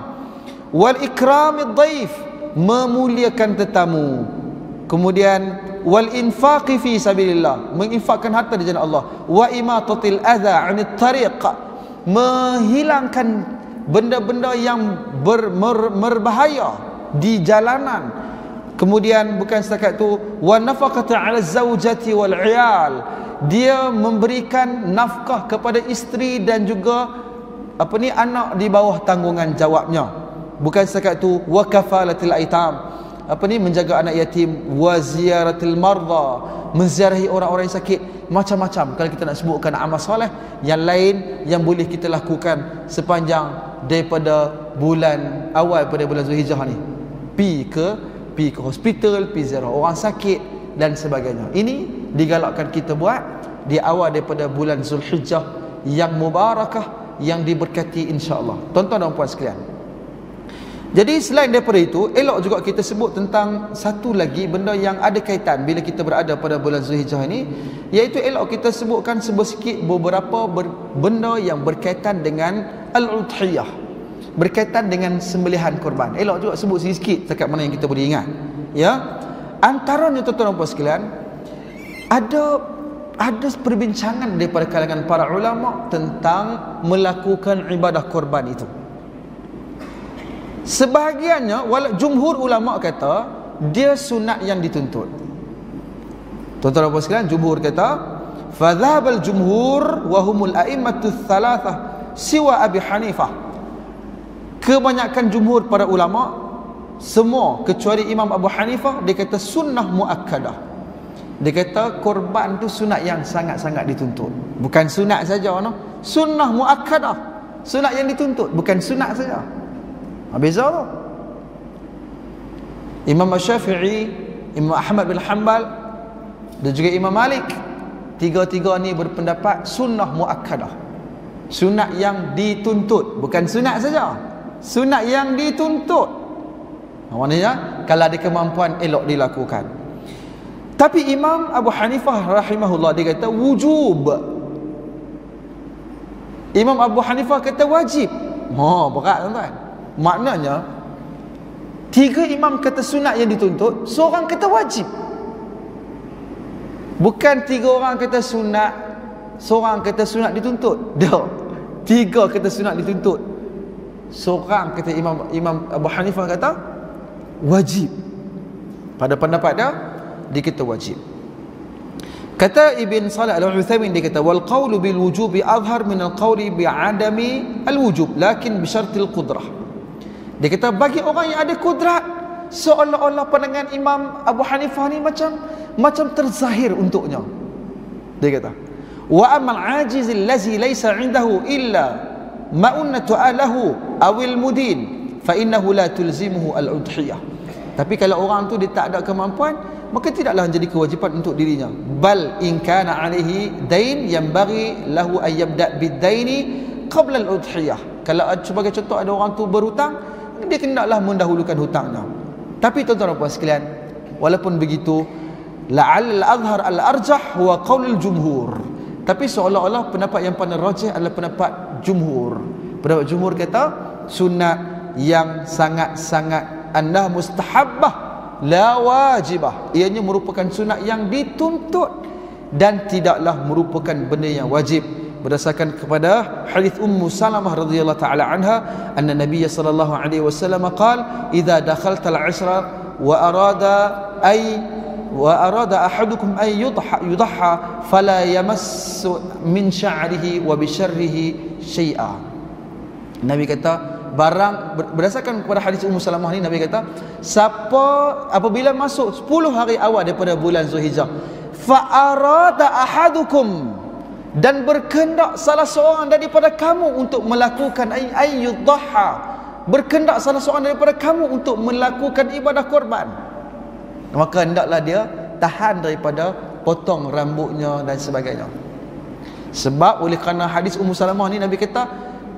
Wal ikramid dhaif, memuliakan tetamu. Kemudian wal infaqi fi sabilillah, menginfakkan harta di jalan Allah. Wa imatatil adha 'anit tariq, menghilangkan benda-benda yang berbahaya di jalanan. Kemudian bukan setakat itu, wa nafaqata 'ala zaujati wal 'iyal, dia memberikan nafkah kepada isteri dan juga anak di bawah tanggungan jawabnya. Bukan setakat itu, wa kafalatil aitam, menjaga anak yatim. Wa ziyaratil marda, menziarahi orang-orang yang sakit. Macam-macam kalau kita nak sebutkan amal soleh yang lain yang boleh kita lakukan sepanjang daripada bulan awal pada bulan Zulhijjah ni. Pi ke hospital, pi ziarah orang sakit dan sebagainya. Ini digalakkan kita buat di awal daripada bulan Zulhijjah yang mubarakah, yang diberkati insya-Allah. Tuan-tuan dan puan sekalian, jadi selain daripada itu, elok juga kita sebut tentang satu lagi benda yang ada kaitan bila kita berada pada bulan Zulhijjah ini, iaitu elok kita sebutkan sedikit beberapa benda yang berkaitan dengan al-udhiyah, berkaitan dengan sembelihan korban. Elok juga sebut sikit setakat mana yang kita boleh ingat. Ya, antaranya tuan-tuan dan puan sekalian, ada perbincangan daripada kalangan para ulama tentang melakukan ibadah korban itu. Sebahagiannya, jumhur ulama kata dia sunat yang dituntut. Tuan-tuan dan puan sekalian, jumhur kata fadhabal jumhur wa humul a'immatu thalathah siwa Abi Hanifah. Kebanyakan jumhur para ulama semua kecuali Imam Abu Hanifah, dia kata sunnah muakkadah. Dia kata korban tu sunat yang sangat-sangat dituntut. Bukan sunat saja, no? Sunnah muakkadah, sunat yang dituntut, bukan sunat saja. Beza tu. Imam Syafi'i, Imam Ahmad bin Hanbal dan juga Imam Malik, tiga-tiga ni berpendapat sunnah muakkadah, sunat yang dituntut, bukan sunat saja, sunat yang dituntut. Maknanya kalau ada kemampuan elok dilakukan. Tapi Imam Abu Hanifah rahimahullah dia kata wujub. Imam Abu Hanifah kata wajib. Berat tuan-tuan. Maknanya tiga imam kata sunat yang dituntut, seorang kata wajib. Bukan tiga orang kata sunat, seorang kata sunat dituntut. Dah, tiga kata sunat dituntut, seorang kata Imam Abu Hanifah kata wajib. Pada pendapat dia kata wajib. Kata Ibn Salih Al-Utsaimin, dia kata wal qawlu bil wujubi azhar min al qawli bi adami al wujub lakin bi syartil qudrah. Dia kata bagi orang yang ada kudrat, seolah-olah pandangan Imam Abu Hanifah ni macam terzahir untuknya. Dia kata wa amal ajiz allazi laysa indahu illa ma'unatu alahu awil mudin fa innahu la tulzimuhu al-udhiyah. Tapi kalau orang tu dia tak ada kemampuan, maka tidaklah menjadi kewajipan untuk dirinya. Bal in kana alaihi dain yanbaghi lahu an yabda bid-daini qabla al-udhiyah. Kalau sebagai contoh ada orang tu berhutang, dia hendaklah mendahulukan hutangnya. Tapi tuan-tuan dan puan sekalian, walaupun begitu, la'al al-azhar al-arjah huwa qaulul jumhur. Tapi seolah-olah pendapat yang paling rajih adalah pendapat jumhur. Pendapat jumhur kata sunat yang sangat-sangat mustahabbah la wajibah, ianya merupakan sunat yang dituntut dan tidaklah merupakan benda yang wajib, berdasarkan kepada hadis Ummu Salamah radhiyallahu taala anha, anna Nabiy sallallahu alaihi wasallam qala idza dakhalta al-'ashra wa arada ahadukum ay yudhha fala yamassu min sya'rihi wa bi syarrihi syai'a. Nabi kata, berdasarkan kepada hadis Ummu Salamah ni, Nabi kata, siapa apabila masuk 10 hari awal daripada bulan Zulhijjah, fa arada ahadukum, dan berkehendak salah seorang daripada kamu untuk melakukan ayyudhaha, berkehendak salah seorang daripada kamu untuk melakukan ibadah korban, maka hendaklah dia tahan daripada potong rambutnya dan sebagainya. Sebab oleh kerana hadis Ummu Salamah ni, Nabi kata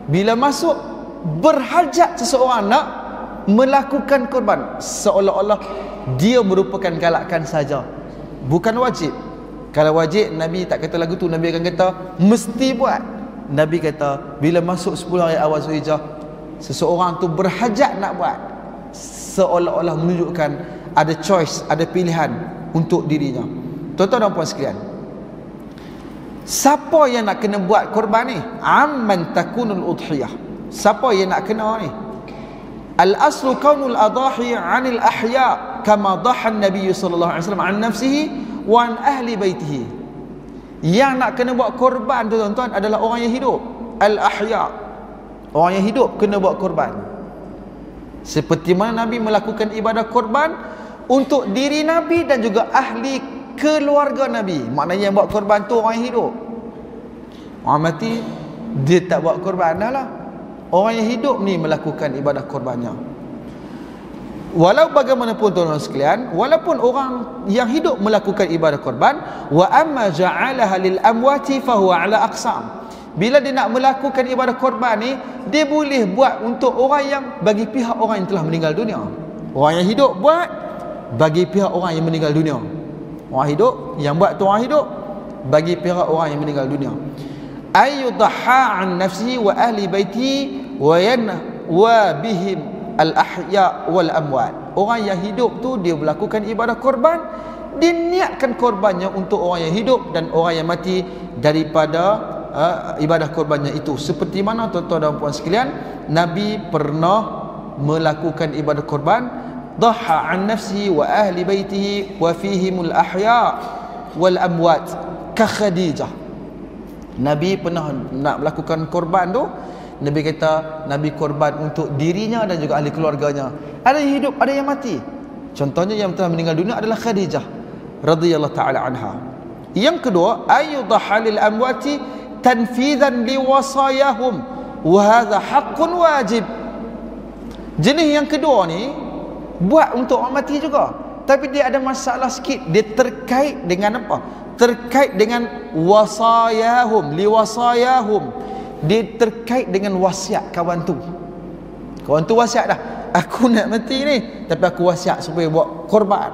bila masuk berhajat seseorang nak melakukan korban, seolah-olah dia merupakan galakan saja, bukan wajib. Kalau wajib, Nabi tak kata lagu tu, Nabi akan kata mesti buat. Nabi kata bila masuk 10 hari awal Zulhijjah, seseorang tu berhajat nak buat, seolah-olah menunjukkan ada choice, ada pilihan untuk dirinya. Tuan-tuan dan puan sekalian, siapa yang nak kena buat korban ni? Amman takunul udhiyah. Siapa yang nak kena ni? Al-aslu kaunul adahi 'anil ahya kama dhaha an-nabiy sallallahu alaihi wasallam 'an nafsihi wa 'an ahli baitihi. Yang nak kena buat korban tu tuan-tuan adalah orang yang hidup. Al-ahya, orang yang hidup kena buat korban. Seperti mana Nabi melakukan ibadah korban untuk diri Nabi dan juga ahli keluarga Nabi. Maknanya yang buat korban tu orang yang hidup. Orang mati dia tak buat korban dah lah. Orang yang hidup ni melakukan ibadah korbannya. Walau bagaimanapun tuan-tuan sekalian, walaupun orang yang hidup melakukan ibadah korban, wa amma ja'alaha lil amwati fa huwa ala aqsam. Bila dia nak melakukan ibadah korban ni, dia boleh buat untuk orang yang bagi pihak orang yang telah meninggal dunia. Orang yang hidup buat bagi pihak orang yang meninggal dunia. Orang hidup yang buat tu orang hidup bagi pihak orang yang meninggal dunia. Ayyudhaha an nafsihi wa ahli baitihi wa bihim al-ahya wal amwat. Orang yang hidup tu dia melakukan ibadah korban, dia niatkan korbannya untuk orang yang hidup dan orang yang mati daripada ibadah korbannya itu. Seperti mana tuan-tuan dan puan sekalian, Nabi pernah melakukan ibadah korban, dhaha an nafsihi wa ahli baitihi wa fihimul ahya wal amwat ka Khadijah. Nabi pernah nak melakukan korban tu, Nabi kata Nabi korban untuk dirinya dan juga ahli keluarganya. Ada yang hidup, ada yang mati. Contohnya yang telah meninggal dunia adalah Khadijah radhiyallahu taala anha. Yang kedua, ayyudhaha lil amwati tanfidhan liwasayahum wa hadha haqqun wajib. Jenis yang kedua ni buat untuk orang mati juga, tapi dia ada masalah sikit. Dia terkait dengan apa? Terkait dengan wasayahum, liwasayahum. Dia terkait dengan wasiat kawan tu. Kawan tu wasiat dah, aku nak mati ni, tapi aku wasiat supaya buat korban.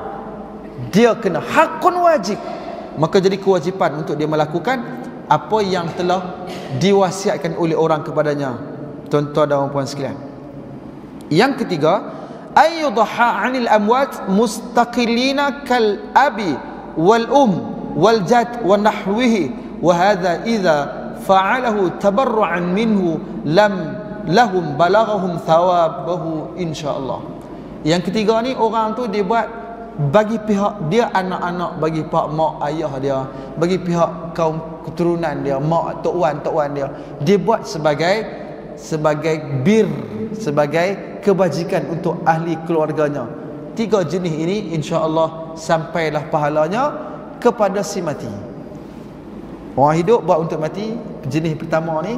Dia kena hakun wajib. Maka jadi kewajipan untuk dia melakukan apa yang telah diwasiatkan oleh orang kepadanya. Tuan-tuan dan puan sekalian, yang ketiga, ayyudhaha 'anil amwat mustaqillina kal abi wal wal jad wa nahwihi, wa hadha idza fa'alahu tabarru'an minhu lahum balaghahum thawabahu insyaallah. Yang ketiga ni, orang tu dia buat bagi pihak dia, anak-anak, bagi pihak mak ayah dia, bagi pihak kaum keturunan dia, mak tok wan dia. Dia buat sebagai bir, sebagai kebajikan untuk ahli keluarganya. Tiga jenis ini insya-Allah sampailah pahalanya kepada si mati. Orang hidup buat untuk mati, jenis pertama ni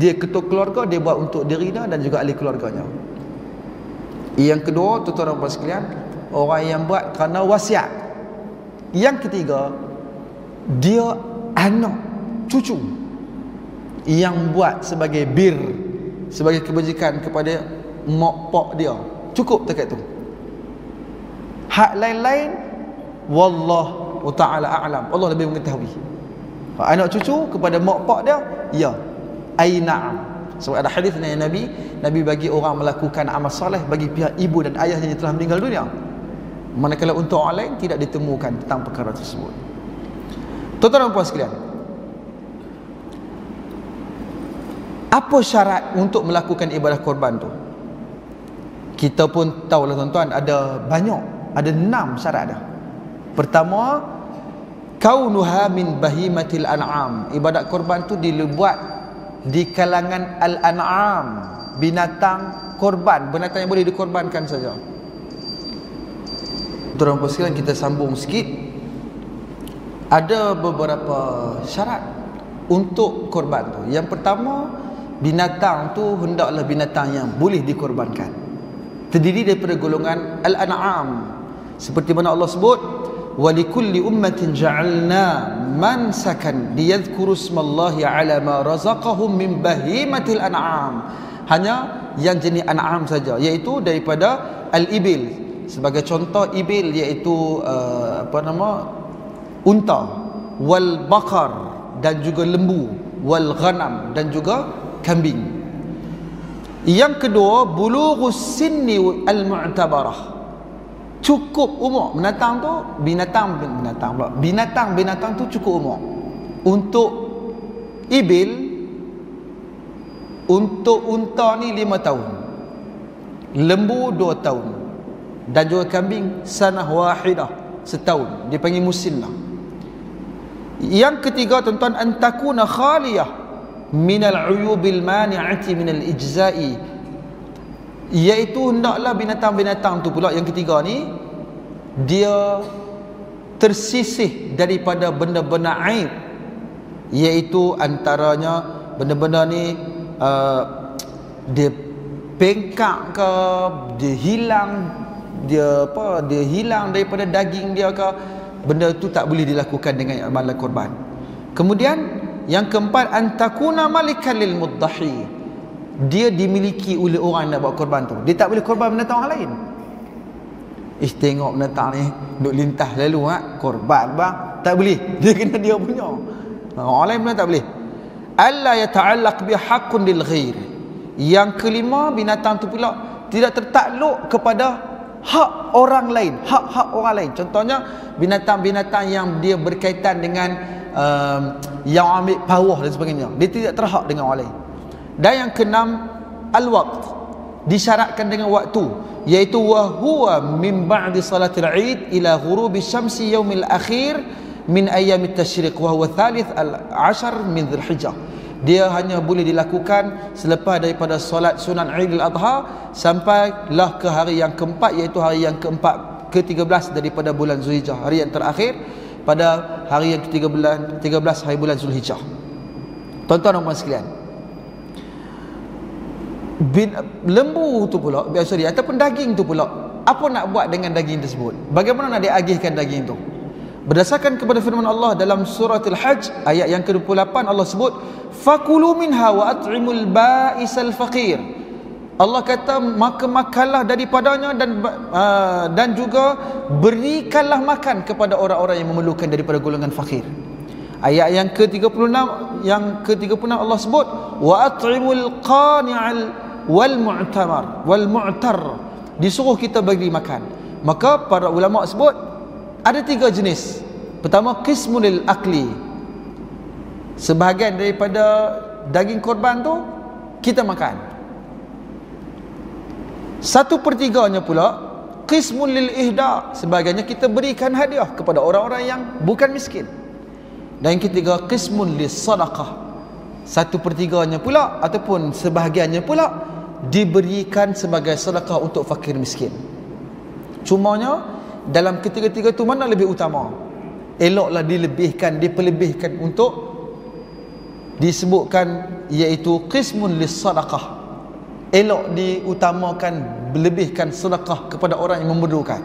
dia ketua keluarga, dia buat untuk dirinya dan juga ahli keluarganya. Yang kedua, tuan-tuan dan puan sekalian, orang yang buat kerana wasiat. Yang ketiga, dia anak cucu yang buat sebagai bir, sebagai kebajikan kepada mak pak dia. Cukup dekat tu. Hak lain-lain wallahu ta'ala a'lam, Allah lebih mengetahui. Anak cucu kepada mak pak dia, ya, ai na'am. Sebab ada hadis dari Nabi bagi orang melakukan amal soleh bagi pihak ibu dan ayahnya yang telah meninggal dunia. manakala untuk orang lain tidak ditemukan tentang perkara tersebut. Tuan-tuan dan puan sekalian, apa syarat untuk melakukan ibadah korban tu? Kita pun tahulah tuan-tuan, ada banyak, ada 6 syarat dah. Pertama, kaunuha min bahimatil an'am. Ibadat korban tu dibuat di kalangan al-an'am, binatang korban, binatang yang boleh dikorbankan saja. Tuan-tuan dan sekalian, kita sambung sikit. Ada beberapa syarat untuk korban tu. Yang pertama, binatang tu hendaklah binatang yang boleh dikorbankan, terdiri daripada golongan al-an'am, seperti mana Allah sebut, walikulli ummatin ja'alna mansakan liyadhkuru ismallahi ala ma razaqahum min bahimatil an'am. Hanya yang jenis an'am saja, iaitu daripada al-ibil. Sebagai contoh, ibil iaitu unta, wal bakar dan juga lembu, wal ghanam dan juga kambing. Yang kedua, bulughus sinni al-mu'tabarah. Cukup umur binatang tu, binatang tu cukup umur. Untuk ibil, untuk unta ni 5 tahun, lembu 2 tahun, dan juga kambing sanah wahidah, setahun, dipanggil musinnah. Yang ketiga tuan-tuan, antakuna khaliyah minal uyubil mani'ati minal ijza'i, iaitu hendaklah binatang-binatang tu pula, yang ketiga ni, dia tersisih daripada benda-benda aib, iaitu antaranya benda-benda ni dia pengkak ke, dia hilang daripada daging dia ke, benda tu tak boleh dilakukan dengan amalan korban. Kemudian yang keempat, antakuna malikan lil muddahi, dia dimiliki oleh orang yang nak buat korban tu. Dia tak boleh korban binatang orang lain. Tengok binatang ni duk lintas lalu, korban bang, tak boleh, dia kena dia punya. Orang lain pun tak boleh. Alla yata'allaq bi haqqun lil ghair. Yang kelima, binatang tu pula tidak tertakluk kepada hak orang lain, hak-hak orang lain. Contohnya binatang-binatang yang dia berkaitan dengan yang ambil pawah dan sebagainya, dia tidak terhak dengan orang lain. Dan yang keenam, al-waqt, disyaratkan dengan waktu, iaitu wa huwa min ba'di salatil Eid ila ghurubi syamsi yaumil akhir min ayyamit tasyriq wa huwa thalith al-ashar min Dzulhijjah. Dia hanya boleh dilakukan selepas daripada solat sunat Eid al-Adha sampailah ke hari yang keempat, iaitu hari yang keempat, ke-13 daripada bulan Zulhijjah, hari yang terakhir pada hari yang ke-13 hari bulan Zulhijjah. Tuan-tuan dan puan sekalian, lembu tu pula, ataupun daging tu pula, apa nak buat dengan daging tersebut? Bagaimana nak diagihkan daging tu? Berdasarkan kepada firman Allah dalam surah Al-Hajj ayat yang ke-28, Allah sebut, fakulu minha wa at'imul ba'isal faqir. Allah kata, maka makanlah daripadanya dan juga berikanlah makan kepada orang-orang yang memerlukan daripada golongan fakir. Ayat yang ke-36 Allah sebut, wa at'imul qani'al wal mu'tar, disuruh kita bagi makan. Maka para ulama sebut ada 3 jenis. Pertama, qismunil akli, sebahagian daripada daging korban tu kita makan. 1/3 pula qismun lil ihda, sebahagiannya kita berikan hadiah kepada orang-orang yang bukan miskin. Dan yang ketiga, qismun lis sadaqah, 1/3 pula ataupun sebahagiannya pula diberikan sebagai sedekah untuk fakir miskin. Cumanya dalam ketiga-tiga tu mana lebih utama? Eloklah diperlebihkan untuk disebutkan, iaitu qismun lis sadaqah. Elok diutamakan, lebihkan sedekah kepada orang yang memerlukan.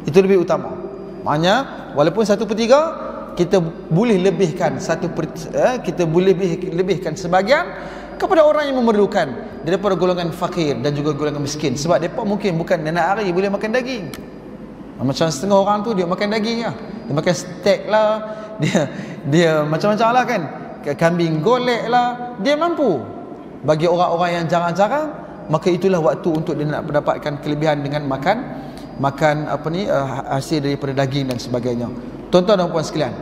Itu lebih utama. Maknanya walaupun 1/3 kita boleh lebihkan kita boleh lebihkan sebahagian kepada orang yang memerlukan daripada golongan fakir dan juga golongan miskin. Sebab mereka mungkin bukan nenek hari boleh makan daging. Macam setengah orang tu dia makan daging lah, dia makan steak lah, dia macam-macam lah kan, kambing golek lah, dia mampu. Bagi orang-orang yang jarang-jarang, maka itulah waktu untuk dia nak mendapatkan kelebihan dengan makan makan hasil daripada daging dan sebagainya. Tuan-tuan dan puan sekalian,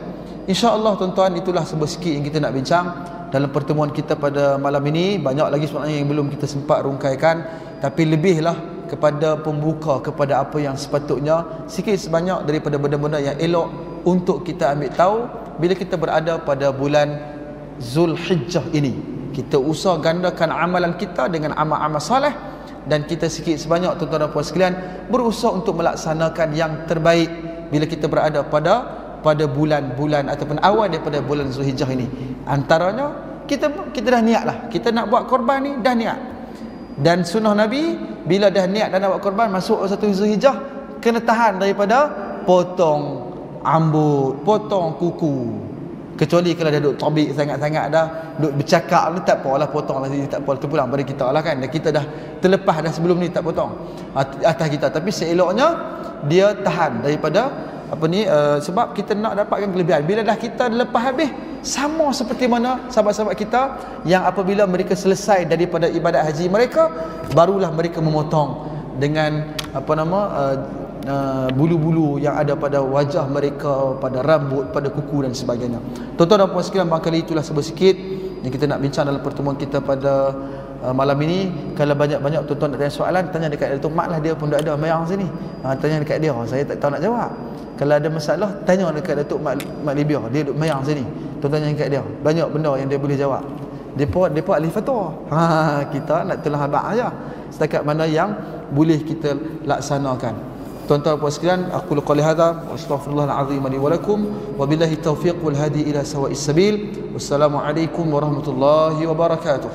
insya-Allah tuan-tuan, itulah sebuah sikit yang kita nak bincang dalam pertemuan kita pada malam ini. Banyak lagi sebenarnya yang belum kita sempat rungkaikan, tapi lebihlah kepada pembuka kepada apa yang sepatutnya, sikit sebanyak daripada benda-benda yang elok untuk kita ambil tahu bila kita berada pada bulan Zulhijjah ini. Kita usah gandakan amalan kita dengan amal-amal soleh, dan kita sikit sebanyak tuan-tuan dan puan sekalian berusaha untuk melaksanakan yang terbaik bila kita berada pada bulan-bulan ataupun awal daripada bulan Zulhijjah ini. Antaranya kita dah niat lah, kita nak buat korban ni dah niat. Dan sunnah Nabi, bila dah niat dan nak buat korban masuk 1 Zulhijjah, kena tahan daripada potong rambut, potong kuku. Kecuali kalau dah duduk tobik sangat-sangat dah, duduk bercakap ni, tak apalah, potong lah, tak apa, terpulang pada kita lah kan. Dan kita dah terlepas dah sebelum ni tak potong atas kita. Tapi seeloknya dia tahan daripada sebab kita nak dapatkan kelebihan. Bila dah kita lepas habis, sama seperti mana sahabat-sahabat kita yang apabila mereka selesai daripada ibadat haji mereka, barulah mereka memotong dengan bulu-bulu yang ada pada wajah mereka, pada rambut, pada kuku dan sebagainya. Tuan-tuan dan puan sekalian, barangkali itulah sebuah sikit yang kita nak bincang dalam pertemuan kita pada malam ini. Kalau banyak-banyak tuan-tuan nak tanya soalan, tanya dekat Datuk Mat lah, dia pun ada mayang sini. Tanya dekat dia, saya tak tahu nak jawab. Kalau ada masalah, tanya dekat Datuk Mat Libya, dia duduk mayang sini. Tuan-tuan tanya dekat dia, banyak benda yang dia boleh jawab. Depa ahli fatwa. Kita nak tolong abang aja setakat mana yang boleh kita laksanakan. Tuan-tuan puan sekalian, aku qouli hadza wa astaghfirullahal azim li wa lakum wa billahi taufiq wal hadi ila sawa'is sabil. Wassalamu alaikum warahmatullahi wabarakatuh.